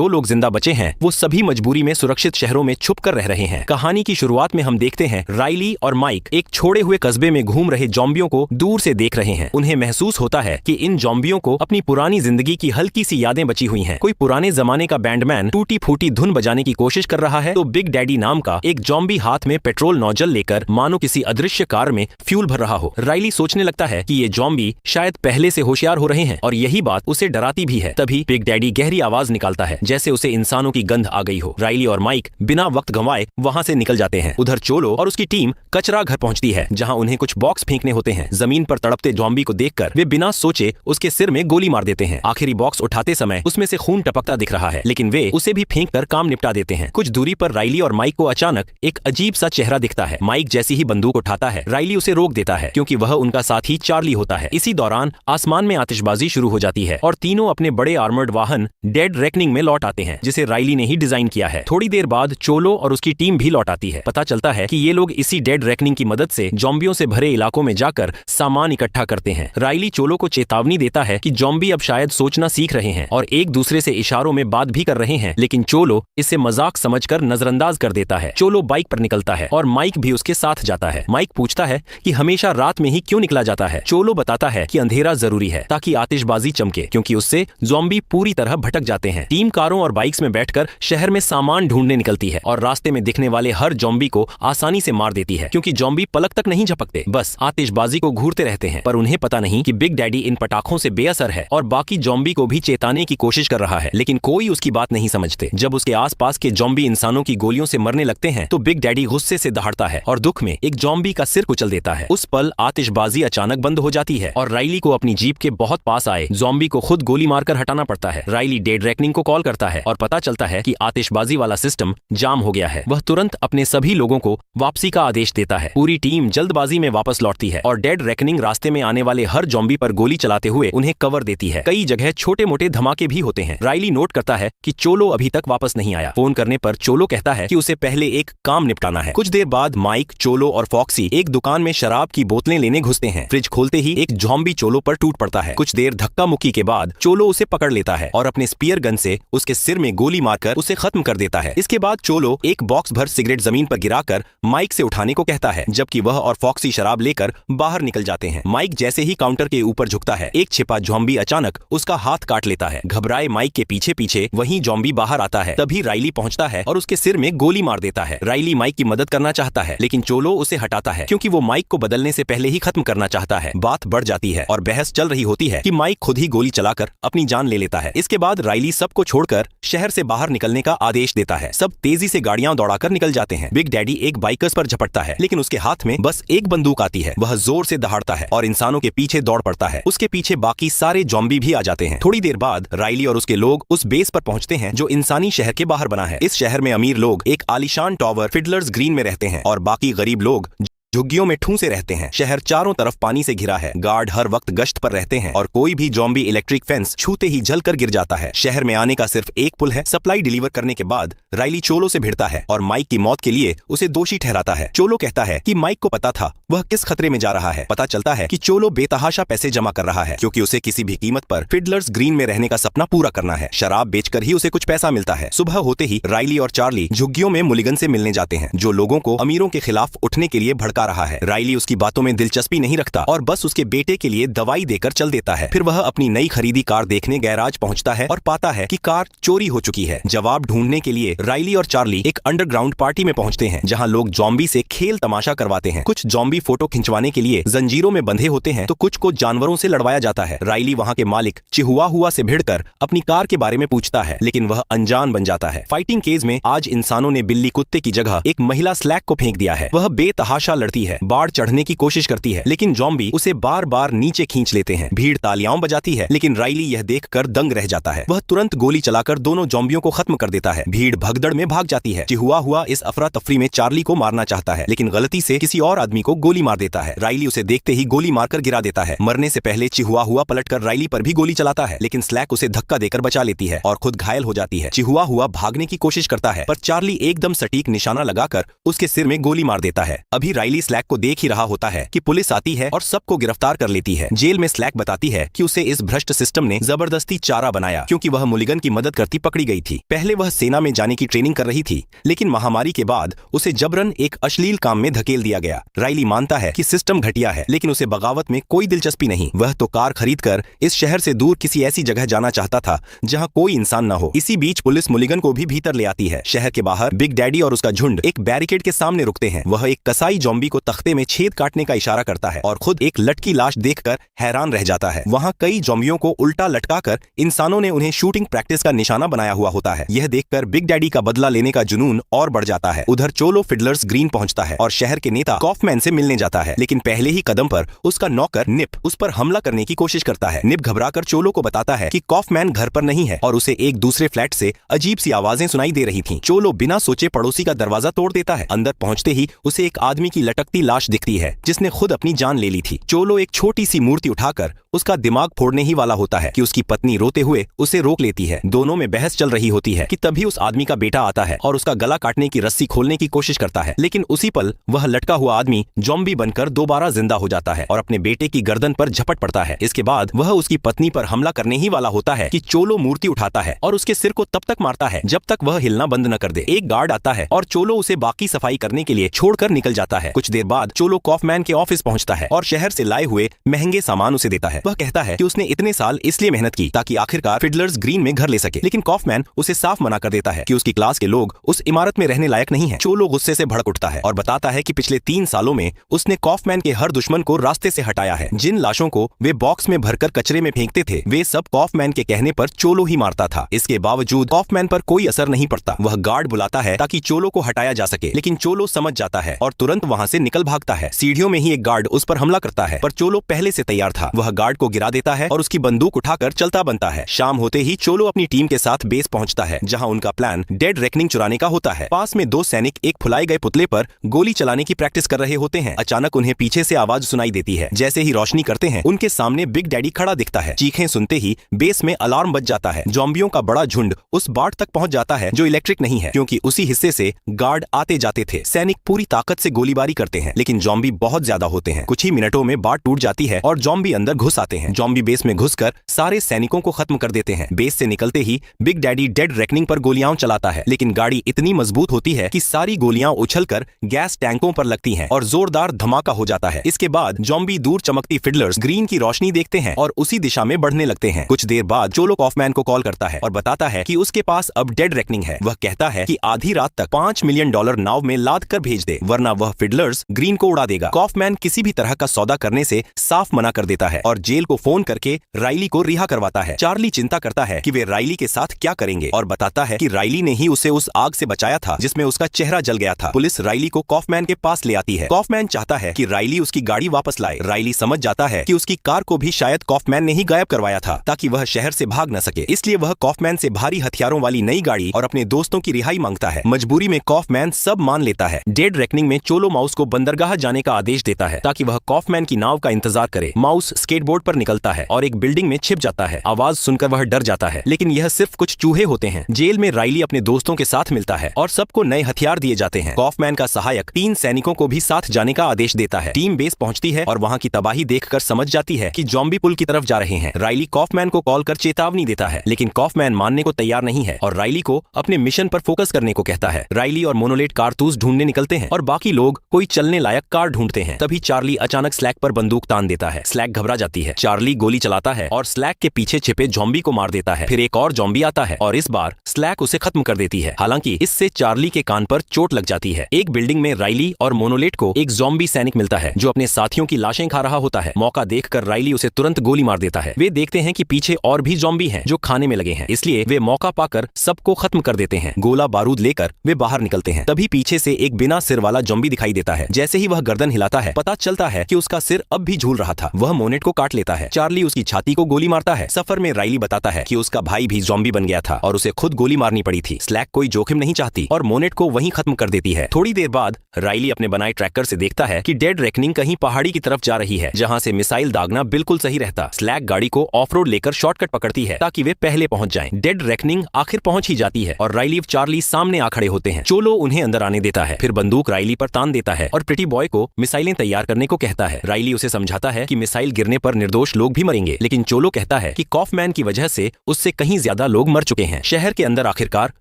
जो लोग जिंदा बचे हैं वो सभी मजबूरी में सुरक्षित शहरों में छुप कर रह रहे हैं। कहानी की शुरुआत में हम देखते हैं राइली और माइक एक छोड़े हुए कस्बे में घूम रहे ज़ॉम्बियों को दूर से देख रहे हैं। उन्हें महसूस होता है कि इन ज़ॉम्बियों को अपनी पुरानी जिंदगी की हल्की सी यादें बची हुई हैं। कोई पुराने जमाने का बैंडमैन टूटी फूटी धुन बजाने की कोशिश कर रहा है तो बिग डैडी नाम का एक ज़ॉम्बी हाथ में पेट्रोल नोजल लेकर मानो किसी अदृश्य कार में फ्यूल भर रहा हो। राइली सोचने लगता है कि ये ज़ॉम्बी शायद पहले से होशियार हो रहे हैं और यही बात उसे डराती भी है। तभी बिग डैडी गहरी आवाज निकालता है जैसे उसे इंसानों की गंध आ गई हो। राइली और माइक बिना वक्त गंवाए वहां से निकल जाते हैं। उधर चोलो और उसकी टीम कचरा घर पहुंचती है जहां उन्हें कुछ बॉक्स फेंकने होते हैं। जमीन पर तड़पते ज़ॉम्बी को देखकर वे बिना सोचे उसके सिर में गोली मार देते हैं। आखिरी बॉक्स उठाते समय उसमें से खून टपकता दिख रहा है लेकिन वे उसे भी फेंक कर काम निपटा देते हैं। कुछ दूरी पर राइली और माइक को अचानक एक अजीब सा चेहरा दिखता है। माइक जैसी ही बंदूक उठाता है राइली उसे रोक देता है क्योंकि वह उनका साथी चार्ली होता है। इसी दौरान आसमान में आतिशबाजी शुरू हो जाती है और तीनों अपने बड़े आर्मर्ड वाहन डेड रेकनिंग में लौट आते हैं जिसे राइली ने ही डिजाइन किया है। थोड़ी देर बाद चोलो और उसकी टीम भी लौट आती है। पता चलता है कि ये लोग इसी डेड रेकनिंग की मदद से ज़ॉम्बियों से भरे इलाकों में जाकर सामान इकट्ठा करते हैं। राइली चोलो को चेतावनी देता है कि ज़ॉम्बी अब शायद सोचना सीख रहे हैं और एक दूसरे से इशारों में बात भी कर रहे हैं, लेकिन चोलो इसे मजाक समझकर नजरअंदाज कर देता है। चोलो बाइक पर निकलता है और माइक भी उसके साथ जाता है। माइक पूछता है कि हमेशा रात में ही क्यों निकला जाता है। चोलो बताता है कि अंधेरा जरूरी है ताकि आतिशबाजी चमके क्योंकि उससे ज़ॉम्बी पूरी तरह भटक जाते हैं। टीम कारों और बाइक्स में बैठकर शहर में सामान ढूंढने निकलती है और रास्ते में दिखने वाले हर ज़ॉम्बी को आसानी से मार देती है क्योंकि ज़ॉम्बी पलक तक नहीं झपकते, बस आतिशबाजी को घूरते रहते हैं। पर उन्हें पता नहीं कि बिग डैडी इन पटाखों से बेअसर है और बाकी ज़ॉम्बी को भी चेताने की कोशिश कर रहा है, लेकिन कोई उसकी बात नहीं समझते। जब उसके आसपास के ज़ॉम्बी इंसानों की गोलियों से मरने लगते हैं तो बिग डैडी गुस्से से दहाड़ता है और दुख में एक ज़ॉम्बी का सिर कुचल देता है। उस पल आतिशबाजी अचानक बंद हो जाती है और राइली को अपनी जीप के बहुत पास आए ज़ॉम्बी को खुद गोली मारकर हटाना पड़ता है। राइली डेड रेकनिंग को कॉल करता है और पता चलता है कि आतिशबाजी वाला सिस्टम जाम हो गया है। वह तुरंत अपने सभी लोगों को वापसी का आदेश देता है। पूरी टीम जल्दबाजी में वापस लौटती है और डेड रेकनिंग रास्ते में आने वाले हर ज़ॉम्बी पर गोली चलाते हुए उन्हें कवर देती है। कई जगह छोटे मोटे धमाके भी होते हैं। राइली नोट करता है कि चोलो अभी तक वापस नहीं आया। फोन करने पर चोलो कहता है कि उसे पहले एक काम निपटाना है। कुछ देर बाद माइक, चोलो और फॉक्सी एक दुकान में शराब की बोतलें लेने घुसते हैं। फ्रिज खोलते ही एक ज़ॉम्बी चोलो पर टूट पड़ता है। कुछ देर धक्का मुक्की के बाद चोलो उसे पकड़ लेता है और अपने स्पीयर गन से उसके सिर में गोली मारकर उसे खत्म कर देता है। इसके बाद चोलो एक बॉक्स भर सिगरेट जमीन पर गिराकर माइक से उठाने को कहता है जबकि वह और फॉक्सी शराब लेकर बाहर निकल जाते हैं। माइक जैसे ही काउंटर के ऊपर झुकता है एक छिपा ज़ॉम्बी अचानक उसका हाथ काट लेता है। घबराए माइक के पीछे पीछे वही ज़ॉम्बी बाहर आता है। तभी राइली पहुंचता है और उसके सिर में गोली मार देता है। राइली माइक की मदद करना चाहता है लेकिन चोलो उसे हटाता है क्योंकि वो माइक को बदलने से पहले ही खत्म करना चाहता है। बात बढ़ जाती है और बहस चल रही होती है कि माइक खुद ही गोली चलाकर अपनी जान ले लेता है। इसके बाद राइली सबको छोड़कर शहर से बाहर निकलने का आदेश देता है। सब तेजी से गाड़ियां दौड़ाकर निकल जाते हैं। बिग डैडी एक बाइकर्स पर झपटता है लेकिन उसके हाथ में बस एक बंदूक आती है। वह जोर से दहाड़ता है और इंसानों के पीछे दौड़ पड़ता है। उसके पीछे बाकी सारे ज़ॉम्बी भी आ जाते हैं। थोड़ी देर बाद राइली और उसके लोग उस बेस पर पहुंचते हैं जो इंसानी शहर के बाहर बना है। इस शहर में अमीर लोग एक आलीशान टावर फिडलर्स ग्रीन में रहते हैं और बाकी गरीब लोग झुग्गियों में ठूंसे रहते हैं। शहर चारों तरफ पानी से घिरा है। गार्ड हर वक्त गश्त पर रहते हैं और कोई भी ज़ॉम्बी इलेक्ट्रिक फेंस छूते ही जलकर गिर जाता है। शहर में आने का सिर्फ एक पुल है। सप्लाई डिलीवर करने के बाद राइली चोलो से भिड़ता है और माइक की मौत के लिए उसे दोषी ठहराता है। चोलो कहता है कि माइक को पता था वह किस खतरे में जा रहा है। पता चलता है कि चोलो बेतहाशा पैसे जमा कर रहा है क्योंकि उसे किसी भी कीमत पर फिडलर्स ग्रीन में रहने का सपना पूरा करना है। शराब बेचकर ही उसे कुछ पैसा मिलता है। सुबह होते ही राइली और चार्ली झुग्गियों में मुलिगन से मिलने जाते हैं जो लोगों को अमीरों के खिलाफ उठने के लिए भड़का रहा है। राइली उसकी बातों में दिलचस्पी नहीं रखता और बस उसके बेटे के लिए दवाई देकर चल देता है। फिर वह अपनी नई खरीदी कार देखने गैराज पहुंचता है और पाता है कि कार चोरी हो चुकी है। जवाब ढूंढने के लिए राइली और चार्ली एक अंडरग्राउंड पार्टी में पहुंचते हैं जहां लोग ज़ॉम्बी से खेल तमाशा करवाते हैं। कुछ ज़ॉम्बी फोटो खिंचवाने के लिए जंजीरों में बंधे होते हैं तो कुछ को जानवरों से लड़वाया जाता है। राइली वहां के मालिक चिहुआहुआ से भिड़कर अपनी कार के बारे में पूछता है लेकिन वह अनजान बन जाता है। फाइटिंग केज में आज इंसानों ने बिल्ली कुत्ते की जगह एक महिला स्लैक को फेंक दिया है। वह बेतहाशा लड़ती है, बाढ़ चढ़ने की कोशिश करती है लेकिन ज़ॉम्बी उसे बार बार नीचे खींच लेते हैं। भीड़ तालियां बजाती है लेकिन राइली यह देखकर दंग रह जाता है। वह तुरंत गोली चलाकर दोनों ज़ॉम्बियों को खत्म कर देता है। भीड़ भगदड़ में भाग जाती है। चिहुआहुआ इस अफरा तफरी में चार्ली को मारना चाहता है लेकिन गलती से किसी और आदमी को गोली मार देता है। राइली उसे देखते ही गोली मारकर गिरा देता है। मरने से पहले चिहुआहुआ पलटकर राइली पर भी गोली चलाता है लेकिन स्लैक उसे धक्का देकर बचा लेती है और खुद घायल हो जाती है। चिहुआहुआ भागने की कोशिश करता है पर चार्ली एकदम सटीक निशाना लगाकर उसके सिर में गोली मार देता है। अभी राइली भी स्लैक को देख ही रहा होता है कि पुलिस आती है और सबको गिरफ्तार कर लेती है। जेल में स्लैक बताती है कि उसे इस भ्रष्ट सिस्टम ने जबरदस्ती चारा बनाया क्योंकि वह मुलिगन की मदद करती पकड़ी गई थी। पहले वह सेना में जाने की ट्रेनिंग कर रही थी, लेकिन महामारी के बाद उसे जबरन एक अश्लील काम में धकेल दिया गया। राइली मानता है कि सिस्टम घटिया है, लेकिन उसे बगावत में कोई दिलचस्पी नहीं। वह तो कार खरीदकर इस शहर से दूर किसी ऐसी जगह जाना चाहता था जहां कोई इंसान न हो। इसी बीच पुलिस मुलिगन को भी भीतर ले आती है। शहर के बाहर बिग डैडी और उसका झुंड एक बैरिकेड के सामने रुकते हैं। वह एक कसाई ज़ॉम्बी को तख्ते में छेद काटने का इशारा करता है और खुद एक लटकी लाश देखकर हैरान रह जाता है। वहां कई ज़ॉम्बियों को उल्टा लटकाकर इंसानों ने उन्हें शूटिंग प्रैक्टिस का निशाना बनाया हुआ होता है। यह देखकर बिग डैडी का बदला लेने का जुनून और बढ़ जाता है। उधर चोलो फिडलर्स ग्रीन पहुंचता है और शहर के नेता कॉफमैन से मिलने जाता है, लेकिन पहले ही कदम पर उसका नौकर निप उस पर हमला करने की कोशिश करता है। निप घबराकर चोलो को बताता है कि कॉफमैन घर पर नहीं है और उसे एक दूसरे फ्लैट से अजीब सी आवाजें सुनाई दे रही थीं। चोलो बिना सोचे पड़ोसी का दरवाजा तोड़ देता है। अंदर पहुंचते ही उसे एक आदमी की लटकती लाश दिखती है जिसने खुद अपनी जान ले ली थी। चोलो एक छोटी सी मूर्ति उठाकर उसका दिमाग फोड़ने ही वाला होता है कि उसकी पत्नी रोते हुए उसे रोक लेती है। दोनों में बहस चल रही होती है कि तभी उस आदमी का बेटा आता है और उसका गला काटने की रस्सी खोलने की कोशिश करता है, लेकिन उसी पल वह लटका हुआ आदमी ज़ॉम्बी बनकर दोबारा जिंदा हो जाता है और अपने बेटे की गर्दन पर झपट पड़ता है। इसके बाद वह उसकी पत्नी पर हमला करने ही वाला होता है कि चोलो मूर्ति उठाता है और उसके सिर को तब तक मारता है जब तक वह हिलना बंद न कर दे। एक गार्ड आता है और चोलो उसे बाकी सफाई करने के लिए छोड़कर निकल जाता है। कुछ देर बाद चोलो कॉफमैन के ऑफिस पहुंचता है और शहर से लाए हुए महंगे सामान उसे देता है। वह कहता है कि उसने इतने साल इसलिए मेहनत की ताकि आखिरकार फिडलर्स ग्रीन में घर ले सके, लेकिन कॉफमैन उसे साफ मना कर देता है कि उसकी क्लास के लोग उस इमारत में रहने लायक नहीं है। चोलो गुस्से से भड़क उठता है और बताता है कि पिछले 3 सालों में उसने कॉफमैन के हर दुश्मन को रास्ते से हटाया है। जिन लाशों को वे बॉक्स में भरकर कचरे में फेंकते थे वे सब कॉफमैन के कहने पर चोलो ही मारता था। इसके बावजूद कॉफमैन पर कोई असर नहीं पड़ता। वह गार्ड बुलाता है ताकि चोलो को हटाया जा सके, लेकिन चोलो समझ जाता है और तुरंत वहां से निकल भागता है। सीढ़ियों में ही एक गार्ड उस पर हमला करता है, पर चोलो पहले से तैयार था। वह गार्ड को गिरा देता है और उसकी बंदूक उठाकर चलता बनता है। शाम होते ही चोलो अपनी टीम के साथ बेस पहुंचता है जहां उनका प्लान डेड रेकनिंग चुराने का होता है। पास में 2 सैनिक एक फुलाए गए पुतले पर गोली चलाने की प्रैक्टिस कर रहे होते हैं। अचानक उन्हें पीछे से आवाज सुनाई देती है। जैसे ही रोशनी करते हैं उनके सामने बिग डैडी खड़ा दिखता है। चीखें सुनते ही बेस में अलार्म बज जाता है। ज़ॉम्बियों का बड़ा झुंड उस बाट तक पहुंच जाता है जो इलेक्ट्रिक नहीं है, क्योंकि उसी हिस्से से गार्ड आते जाते थे। सैनिक पूरी ताकत से गोलीबारी करते हैं, लेकिन ज़ॉम्बी बहुत ज्यादा होते हैं। कुछ ही मिनटों में बाट टूट जाती है और ज़ॉम्बी अंदर घुस आते हैं। ज़ॉम्बी बेस में घुसकर सारे सैनिकों को खत्म कर देते हैं। बेस से निकलते ही बिग डैडी डेड रेकनिंग पर गोलियां चलाता है, लेकिन गाड़ी इतनी मजबूत होती है कि सारी गोलियां उछलकर गैस टैंकों पर लगती हैं और जोरदार धमाका हो जाता है। इसके बाद ज़ॉम्बी दूर चमकती फिडलर्स ग्रीन की रोशनी देखते हैं और उसी दिशा में बढ़ने लगते हैं। कुछ देर बाद चोलो कॉफमैन को कॉल करता है और बताता है कि उसके पास अब डेड रेकनिंग है। वह कहता है कि आधी रात तक $5 मिलियन नाव में लाद कर भेज दे, वरना वह फिडलर्स ग्रीन को उड़ा देगा। कॉफमैन किसी भी तरह का सौदा करने से साफ मना कर देता है और जेल को फोन करके राइली को रिहा करवाता है। चार्ली चिंता करता है कि वे राइली के साथ क्या करेंगे और बताता है कि राइली ने ही उसे उस आग से बचाया था जिसमें उसका चेहरा जल गया था। पुलिस राइली को कॉफमैन के पास ले आती है। कॉफमैन चाहता है कि राइली उसकी गाड़ी वापस लाए। राइली समझ जाता है कि उसकी कार को भी शायद कॉफमैन ने ही गायब करवाया था ताकि वह शहर से भाग न सके, इसलिए वह कॉफमैन से भारी हथियारों वाली नई गाड़ी और अपने दोस्तों की रिहाई मांगता है। मजबूरी में कॉफमैन सब मान लेता है। डेड रेकनिंग में चोलो माउस को बंदरगाह जाने का आदेश देता है ताकि वह कॉफमैन की नाव का इंतजार करे। माउस स्केटबोर्ड पर निकलता है और एक बिल्डिंग में छिप जाता है। आवाज सुनकर वह डर जाता है, लेकिन यह सिर्फ कुछ चूहे होते हैं। जेल में राइली अपने दोस्तों के साथ मिलता है और सबको नए हथियार दिए जाते हैं। कॉफमैन का सहायक 3 सैनिकों को भी साथ जाने का आदेश देता है। टीम बेस पहुंचती है और वहां की तबाही देखकर समझ जाती है कि ज़ॉम्बी पुल की तरफ जा रहे हैं। राइली कॉफमैन को कॉल कर चेतावनी देता है, लेकिन कॉफमैन मानने को तैयार नहीं है और राइली को अपने मिशन पर फोकस करने को कहता है। राइली और मोनोलेट कारतूस ढूंढने निकलते हैं और बाकी लोग कोई चलने लायक कार ढूंढते हैं। तभी चार्ली अचानक स्लैक पर बंदूक तान देता है। स्लैक घबरा जाती है। चार्ली गोली चलाता है और स्लैक के पीछे छिपे ज़ॉम्बी को मार देता है। फिर एक और ज़ॉम्बी आता है और इस बार स्लैक उसे खत्म कर देती है। हालांकि इससे चार्ली के कान पर चोट लग जाती है। एक बिल्डिंग में राइली और मोनोलेट को एक ज़ॉम्बी सैनिक मिलता है जो अपने साथियों की लाशें खा रहा होता है। मौका देखकर राइली उसे तुरंत गोली मार देता है। वे देखते हैं कि पीछे और भी ज़ॉम्बी हैं जो खाने में लगे हैं, इसलिए वे मौका पाकर सबको खत्म कर देते हैं। गोला बारूद लेकर वे बाहर निकलते हैं। तभी पीछे से एक बिना सिर वाला ज़ॉम्बी दिखाई देता है। जैसे ही वह गर्दन हिलाता है पता चलता है कि उसका सिर अब भी झूल रहा था। वह मोनेट को काट लेता है। चार्ली उसकी छाती को गोली मारता है। सफर में राइली बताता है कि उसका भाई भी ज़ॉम्बी बन गया था और उसे खुद गोली मारनी पड़ी थी। स्लैक कोई जोखिम नहीं चाहती और मोनेट को वहीं खत्म कर देती है। थोड़ी देर बाद राइली अपने बनाए ट्रैकर से देखता है कि डेड रेकनिंग कहीं पहाड़ी की तरफ जा रही है, जहां से मिसाइल दागना बिल्कुल सही रहता। स्लैक गाड़ी को ऑफ रोड लेकर शॉर्टकट पकड़ती है ताकि वे पहले पहुंच जाएं। डेड रेकनिंग आखिर पहुंच ही जाती है और राइली और चार्ली सामने आ खड़े होते हैं। चोलो उन्हें अंदर आने देता है, फिर बंदूक राइली पर तान देता है और प्रिटी बॉय को मिसाइलें तैयार करने को कहता है। राइली उसे समझाता है कि मिसाइल गिरने पर निर्दोष लोग भी मरेंगे, लेकिन चोलो कहता है कि कॉफमैन की वजह से उससे कहीं ज्यादा लोग मर चुके हैं। शहर के अंदर आखिरकार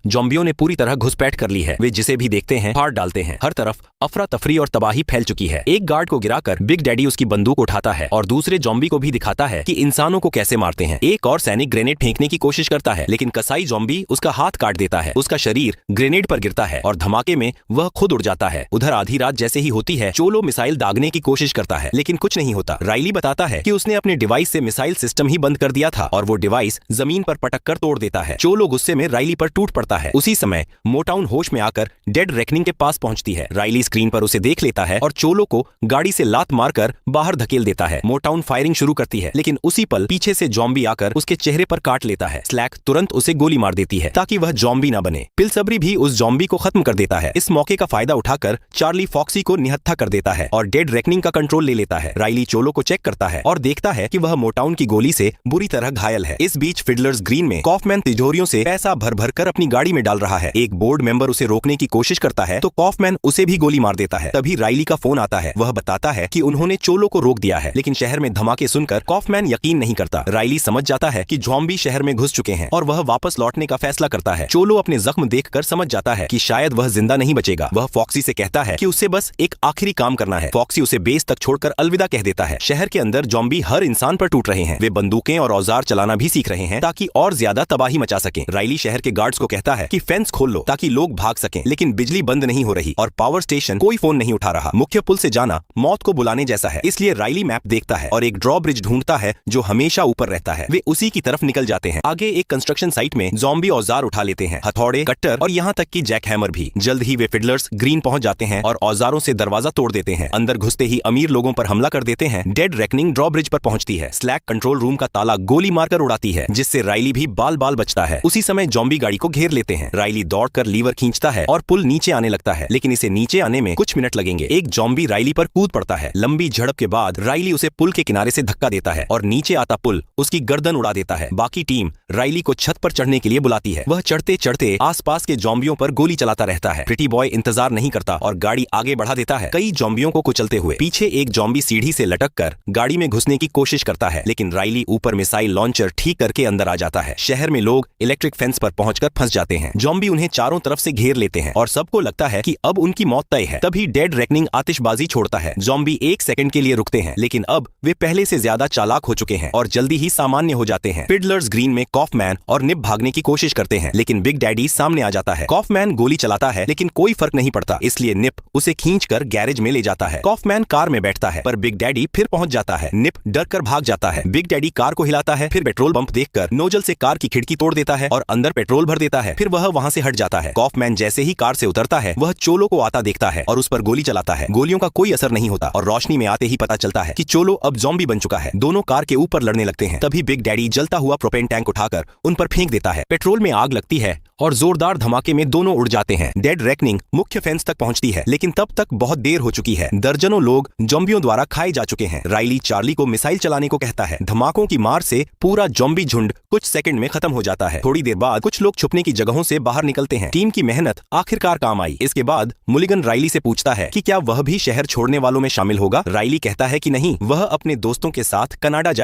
ज़ॉम्बियों ने पूरी तरह घुसपैठ कर ली है। वे जिसे भी देखते हैं फाड़ डालते हैं। हर तरफ अफरा तफरी और तबाही फैल चुकी है। एक गार्ड को गिराकर बिग डैडी उसकी बंदूक उठाता है और दूसरे ज़ॉम्बी को भी दिखाता है कि इंसानों को कैसे मारते हैं। एक और सैनिक ग्रेनेड फेंकने की कोशिश करता है, लेकिन कसाई ज़ॉम्बी उसका हाथ काट देता है। उसका शरीर ग्रेनेड पर गिरता है और धमाके में वह खुद उड़ जाता है। उधर आधी रात जैसे ही होती है, चोलो मिसाइल दागने की कोशिश करता है, लेकिन कुछ नहीं होता। राइली बताता है कि उसने अपने डिवाइस से मिसाइल सिस्टम ही बंद कर दिया था और वो डिवाइस जमीन पर पटक कर तोड़ देता है। चोलो गुस्से में राइली पर टूट पड़ता है। उसी समय मोटाउन होश में आकर डेड रेकनिंग के पास पहुंचती है। राइली स्क्रीन पर उसे देख लेता है और चोलो को गाड़ी से लात मारकर बाहर धकेल देता है। मोटाउन फायरिंग शुरू करती है, लेकिन उसी पल पीछे से ज़ॉम्बी आकर उसके चेहरे पर काट लेता है। स्लैक तुरंत उसे गोली मार देती है ताकि वह ज़ॉम्बी न बने। पिलसबरी भी उस ज़ॉम्बी को खत्म कर देता है। इस मौके का फायदा उठाकर चार्ली फॉक्सी को निहत्था कर देता है और डेड रेकनिंग का कंट्रोल ले लेता है। राइली चोलो को चेक करता है और देखता है कि वह मोटाउन की गोली से बुरी तरह घायल है। इस बीच फिडलर्स ग्रीन में कॉफमैन तिजोरियों से पैसा भर भर कर अपनी गाड़ी में डाल रहा है। एक बोर्ड मेंबर उसे रोकने की कोशिश करता है तो कॉफमैन उसे भी गोली मार देता है। तभी राइली का फोन आता है। वह बताता है कि उन्होंने चोलो को रोक दिया है, लेकिन शहर में धमाके सुनकर कॉफमैन यकीन नहीं करता। राइली समझ जाता है कि ज़ॉम्बी शहर में घुस चुके हैं और वह वापस लौटने का फैसला करता है। चोलो अपने जख्म देखकर समझ जाता है कि शायद वह जिंदा नहीं बचेगा। वह फॉक्सी से कहता है कि उसे बस एक आखिरी काम करना है। फॉक्सी उसे बेस तक छोड़कर अलविदा कह देता है। शहर के अंदर ज़ॉम्बी हर इंसान पर टूट रहे हैं। वे बंदूकें और औजार चलाना भी सीख रहे हैं ताकि और ज्यादा तबाही मचा सकें। राइली शहर के गार्ड्स को कहता है कि फेंस खोल लो ताकि लोग भाग सकें, लेकिन बिजली बंद नहीं हो रही और पावर स्टेशन कोई फोन नहीं उठा रहा। मुख्य पुल से जाना मौत को बुलाने जैसा है, इसलिए राइली मैप देखता है और एक ड्रॉब्रिज ढूंढता है जो हमेशा ऊपर रहता है। वे उसी की तरफ निकल जाते हैं। आगे एक कंस्ट्रक्शन साइट में ज़ॉम्बी औजार उठा लेते हैं, हथौड़े, कट्टर और यहाँ तक कि जैक हैमर भी। जल्द ही वे फिडलर्स ग्रीन पहुंच जाते हैं और औजारों से दरवाजा तोड़ देते हैं। अंदर घुसते ही अमीर लोगों पर हमला कर देते हैं। डेड रेकनिंग ड्रॉब्रिज पर पहुंचती है। स्लैक कंट्रोल रूम का ताला गोली मारकर उड़ाती है, जिससे राइली भी बाल बाल बचता है। उसी समय ज़ॉम्बी गाड़ी को घेर लेते हैं। राइली दौड़कर लीवर खींचता है और पुल नीचे आने लगता है, लेकिन इसे नीचे आने में कुछ मिनट लगेंगे। एक ज़ॉम्बी राइली पर कूद पड़ता है। लंबी झड़प के बाद राइली उसे पुल के किनारे से धक्का देता है और नीचे आता पुल उसकी गर्दन उड़ा देता है। बाकी टीम राइली को छत पर चढ़ने के लिए बुलाती है। वह चढ़ते चढ़ते आसपास के ज़ॉम्बियों पर गोली चलाता रहता है। प्रिटी बॉय इंतजार नहीं करता और गाड़ी आगे बढ़ा देता है, कई ज़ॉम्बियों को कुचलते हुए। पीछे एक ज़ॉम्बी सीढ़ी से लटक कर गाड़ी में घुसने की कोशिश करता है, लेकिन राइली ऊपर मिसाइल लॉन्चर ठीक करके अंदर आ जाता है। शहर में लोग इलेक्ट्रिक फेंस पर पहुंचकर फंस जाते हैं। ज़ॉम्बी उन्हें चारों तरफ से घेर लेते हैं और सबको लगता है कि अब उनकी मौत तय है। तभी डेड रेकनिंग आतिशबाजी छोड़ता है। ज़ॉम्बी एक सेकंड के लिए रुकते हैं, लेकिन अब वे पहले से ज्यादा चालाक हो चुके हैं और जल्दी ही सामान्य हो जाते हैं। फिडलर्स ग्रीन में कॉफमैन और निप भागने की कोशिश करते हैं, लेकिन बिग डैडी सामने आ जाता है। कॉफमैन गोली चलाता है, लेकिन कोई फर्क नहीं पड़ता, इसलिए निप उसे खींचकर गैरेज में ले जाता है। कॉफमैन कार में बैठता है, पर बिग डैडी फिर पहुंच जाता है। निप डर कर भाग जाता है। बिग डैडी कार को हिलाता है, फिर पेट्रोल पंप देखकर नोजल से कार की खिड़की तोड़ देता है और अंदर पेट्रोल भर देता है। फिर वह वहां से हट जाता है। कॉफमैन जैसे ही कार से उतरता है, वह चोलो को आता देखता है और उस पर गोली चलाता है। गोलियों का कोई असर नहीं होता और रोशनी में आते ही पता चलता है कि चोलो अब ज़ॉम्बी बन चुका है। दोनों कार के ऊपर लड़ने लगते हैं। तभी बिग डैडी जलता हुआ प्रोपेन टैंक उठाकर उन पर फेंक देता है। पेट्रोल में आग लगती है और जोरदार धमाके में दोनों उड़ जाते हैं। डेड रेकनिंग मुख्य फेंस तक पहुंचती है, लेकिन तब तक बहुत देर हो चुकी है। दर्जनों लोग ज़ॉम्बियों द्वारा खाए जा चुके हैं। राइली चार्ली को मिसाइल चलाने को कहता है। धमाकों की मार से पूरा ज़ॉम्बी झुंड कुछ सेकंड में खत्म हो जाता है। थोड़ी देर बाद कुछ लोग छुपने की जगहों से बाहर निकलते हैं। टीम की मेहनत आखिरकार काम आई। इसके बाद मुलिगन राइली से पूछता है कि क्या वह भी शहर छोड़ने वालों में शामिल होगा। राइली कहता है कि नहीं, वह अपने दोस्तों के साथ कनाडा जाए।